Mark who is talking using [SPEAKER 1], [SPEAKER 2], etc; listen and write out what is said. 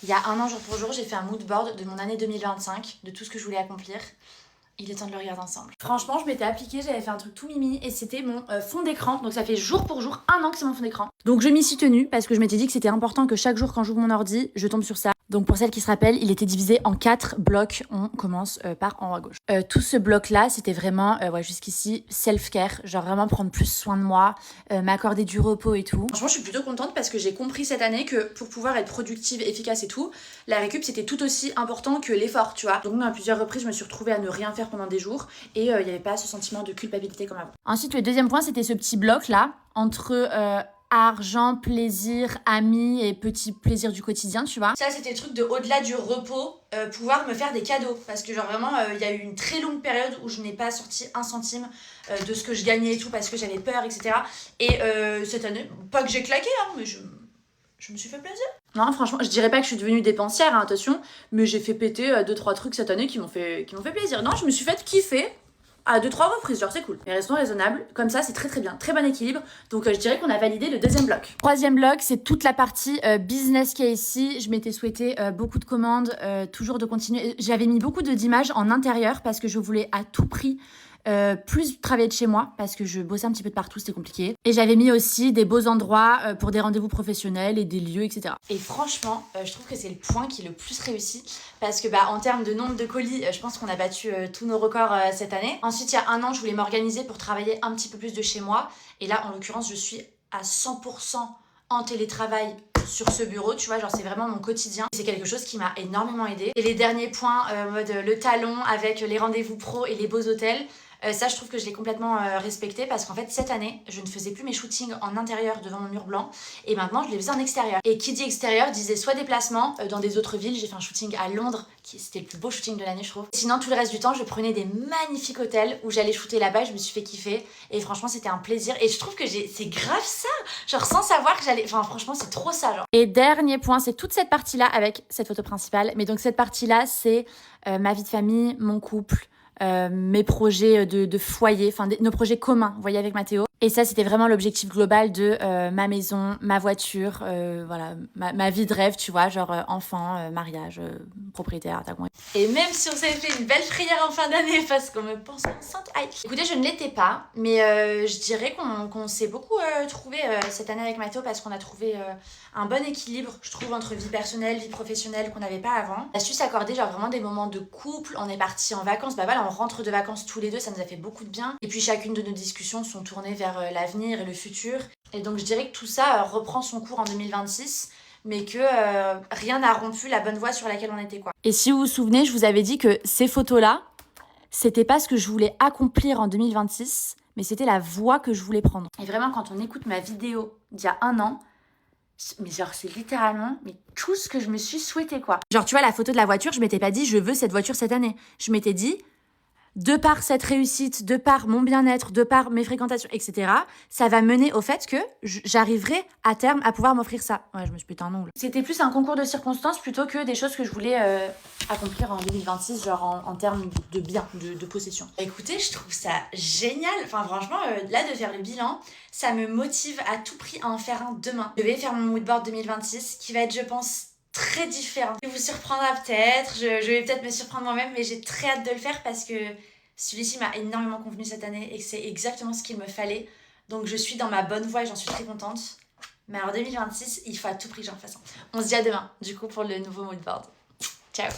[SPEAKER 1] Il y a un an, jour pour jour, j'ai fait un mood board de mon année 2025, de tout ce que je voulais accomplir. Il est temps de le regarder ensemble. Franchement, je m'étais appliquée, j'avais fait un truc tout mimi et c'était mon fond d'écran. Donc ça fait jour pour jour, un an que c'est mon fond d'écran. Donc je m'y suis tenue parce que je m'étais dit que c'était important que chaque jour quand j'ouvre mon ordi, je tombe sur ça. Donc pour celles qui se rappellent, il était divisé en 4 blocs. On commence par en haut à gauche. Tout ce bloc-là, c'était vraiment, jusqu'ici, self-care. Genre vraiment prendre plus soin de moi, m'accorder du repos et tout. Franchement, je suis plutôt contente parce que j'ai compris cette année que pour pouvoir être productive, efficace et tout, la récup, c'était tout aussi important que l'effort, tu vois. Donc à plusieurs reprises, je me suis retrouvée à ne rien faire pendant des jours et il n'y avait pas ce sentiment de culpabilité comme avant. Ensuite, le deuxième point, c'était ce petit bloc-là entre... argent, plaisir, amis et petits plaisirs du quotidien, tu vois. Ça, c'était le truc de au-delà du repos, pouvoir me faire des cadeaux. Parce que genre vraiment, il y a eu une très longue période où je n'ai pas sorti un centime de ce que je gagnais et tout parce que j'avais peur, etc. Et cette année, pas que j'ai claqué, hein, mais je me suis fait plaisir. Non, franchement, je dirais pas que je suis devenue dépensière, hein, attention, mais j'ai fait péter 2-3 trucs cette année qui m'ont fait plaisir. Non, je me suis fait kiffer. À 2-3 reprises, genre c'est cool. Mais restons raisonnables, comme ça c'est très très bien, très bon équilibre. Donc je dirais qu'on a validé le deuxième bloc. Troisième bloc, c'est toute la partie business qui est ici. Je m'étais souhaité beaucoup de commandes, toujours de continuer. J'avais mis beaucoup d'images en intérieur parce que je voulais à tout prix plus travailler de chez moi parce que je bossais un petit peu de partout, c'était compliqué. Et j'avais mis aussi des beaux endroits pour des rendez-vous professionnels et des lieux, etc. Et franchement, je trouve que c'est le point qui est le plus réussi parce que en termes de nombre de colis, je pense qu'on a battu tous nos records cette année. Ensuite, il y a un an, je voulais m'organiser pour travailler un petit peu plus de chez moi. Et là, en l'occurrence, je suis à 100% en télétravail sur ce bureau, tu vois, genre c'est vraiment mon quotidien. C'est quelque chose qui m'a énormément aidée. Et les derniers points, mode le talon avec les rendez-vous pro et les beaux hôtels, ça je trouve que je l'ai complètement respecté parce qu'en fait cette année je ne faisais plus mes shootings en intérieur devant mon mur blanc et maintenant je les faisais en extérieur. Et qui dit extérieur disait soit déplacement dans des autres villes. J'ai fait un shooting à Londres c'était le plus beau shooting de l'année je trouve. Sinon tout le reste du temps je prenais des magnifiques hôtels où j'allais shooter là-bas, je me suis fait kiffer et franchement c'était un plaisir et je trouve que c'est grave ça, genre sans savoir que j'allais, enfin franchement c'est trop ça genre. Et dernier point, c'est toute cette partie là avec cette photo principale, mais donc cette partie là c'est ma vie de famille, mon couple, mes projets de foyer, enfin nos projets communs, vous voyez, avec Mathéo. Et ça, c'était vraiment l'objectif global de ma maison, ma voiture, voilà, ma vie de rêve, tu vois, genre enfant, mariage, propriétaire, t'as compris. Et même si on s'avait fait une belle prière en fin d'année parce qu'on me pense enceinte, aïe. Écoutez, je ne l'étais pas, mais je dirais qu'on s'est beaucoup trouvé cette année avec Mathéo parce qu'on a trouvé un bon équilibre, je trouve, entre vie personnelle, vie professionnelle qu'on n'avait pas avant. On a su s'accorder genre vraiment des moments de couple, on est partis en vacances, voilà, on rentre de vacances tous les deux, ça nous a fait beaucoup de bien. Et puis chacune de nos discussions sont tournées vers l'avenir et le futur. Et donc je dirais que tout ça reprend son cours en 2026, mais que rien n'a rompu la bonne voie sur laquelle on était, quoi. Et si vous vous souvenez, je vous avais dit que ces photos-là, c'était pas ce que je voulais accomplir en 2026, mais c'était la voie que je voulais prendre. Et vraiment, quand on écoute ma vidéo d'il y a un an, mais genre c'est littéralement tout ce que je me suis souhaité, quoi. Genre tu vois la photo de la voiture, je m'étais pas dit je veux cette voiture cette année. Je m'étais dit de par cette réussite, de par mon bien-être, de par mes fréquentations, etc., ça va mener au fait que j'arriverai à terme à pouvoir m'offrir ça. Ouais, je me suis pété un ongle. C'était plus un concours de circonstances plutôt que des choses que je voulais accomplir en 2026, genre en termes de biens, de possession. Écoutez, je trouve ça génial. Enfin, franchement, là, de faire le bilan, ça me motive à tout prix à en faire un demain. Je vais faire mon moodboard 2026, qui va être, je pense, très différent. Il vous surprendra peut-être, je vais peut-être me surprendre moi-même, mais j'ai très hâte de le faire parce que celui-ci m'a énormément convenu cette année et que c'est exactement ce qu'il me fallait. Donc je suis dans ma bonne voie et j'en suis très contente. Mais en 2026, il faut à tout prix que j'en fasse un. On se dit à demain, du coup, pour le nouveau moodboard. Ciao!